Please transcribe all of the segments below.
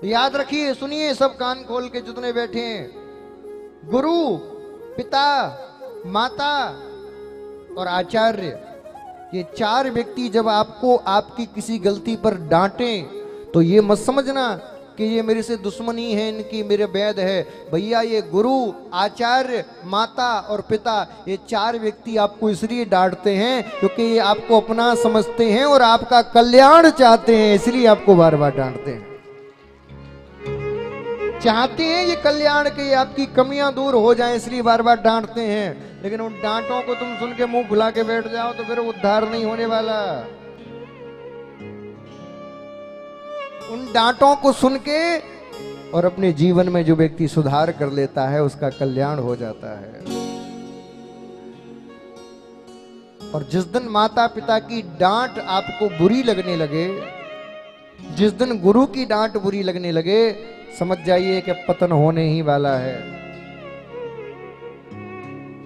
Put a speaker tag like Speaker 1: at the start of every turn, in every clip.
Speaker 1: याद रखिए, सुनिए सब कान खोल के जितने बैठे हैं, गुरु, पिता, माता और आचार्य, ये चार व्यक्ति जब आपको आपकी किसी गलती पर डांटें तो ये मत समझना कि ये मेरे से दुश्मनी है, इनकी मेरे वैद है। भैया ये गुरु, आचार्य, माता और पिता, ये चार व्यक्ति आपको इसलिए डांटते हैं क्योंकि ये आपको अपना समझते हैं और आपका कल्याण चाहते हैं, इसलिए आपको बार बार डांटते हैं। चाहते हैं ये कल्याण के आपकी कमियां दूर हो जाएं, इसलिए बार बार डांटते हैं। लेकिन उन डांटों को तुम सुन के मुंह खुला के बैठ जाओ तो फिर उद्धार नहीं होने वाला। उन डांटों को सुन के और अपने जीवन में जो व्यक्ति सुधार कर लेता है उसका कल्याण हो जाता है। और जिस दिन माता पिता की डांट आपको बुरी लगने लगे, जिस दिन गुरु की डांट बुरी लगने लगे, समझ जाइए कि पतन होने ही वाला है।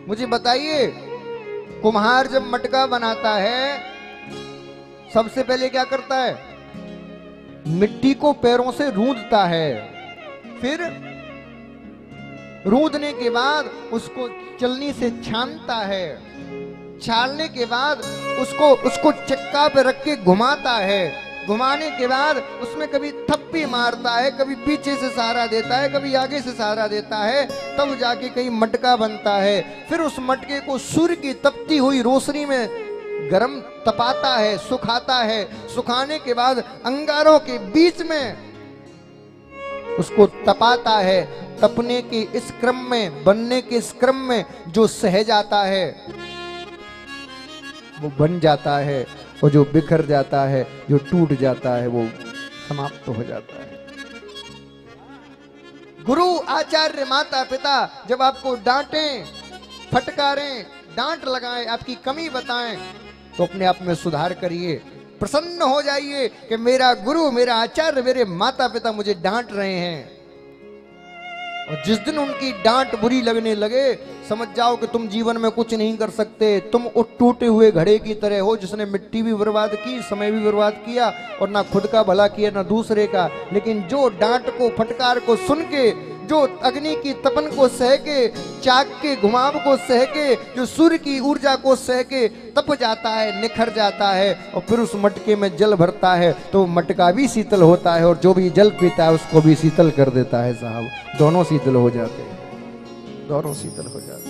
Speaker 1: मुझे बताइए, कुम्हार जब मटका बनाता है सबसे पहले क्या करता है? मिट्टी को पैरों से रूंधता है, फिर रूंधने के बाद उसको चलनी से छानता है, छानने के बाद उसको चक्का पे रख के घुमाता है, घुमाने के बाद उसमें कभी थप्पी मारता है, कभी पीछे से सहारा देता है, कभी आगे से सहारा देता है, तब जाके कहीं मटका बनता है। फिर उस मटके को सूर्य की तपती हुई रोशनी में गरम तपाता है, सुखाता है, सुखाने के बाद अंगारों के बीच में उसको तपाता है। तपने के इस क्रम में, बनने के इस क्रम में जो सह जाता है वो बन जाता है, और जो बिखर जाता है, जो टूट जाता है, वो समाप्त हो जाता है। गुरु, आचार्य, माता पिता जब आपको डांटें, फटकारें, डांट लगाएं, आपकी कमी बताएं, तो अपने आप में सुधार करिए, प्रसन्न हो जाइए कि मेरा गुरु, मेरा आचार्य, मेरे माता पिता मुझे डांट रहे हैं। और जिस दिन उनकी डांट बुरी लगने लगे, समझ जाओ कि तुम जीवन में कुछ नहीं कर सकते। तुम उस टूटे हुए घड़े की तरह हो जिसने मिट्टी भी बर्बाद की, समय भी बर्बाद किया, और ना खुद का भला किया ना दूसरे का। लेकिन जो डांट को, फटकार को सुन के, जो अग्नि की तपन को सह के, चाक के घुमाव को सह के, जो सूर्य की ऊर्जा को सह के तप जाता है, निखर जाता है, और फिर उस मटके में जल भरता है, तो मटका भी शीतल होता है, और जो भी जल पीता है उसको भी शीतल कर देता है। साहब, दोनों शीतल हो जाते हैं, दोनों शीतल हो जाते हैं।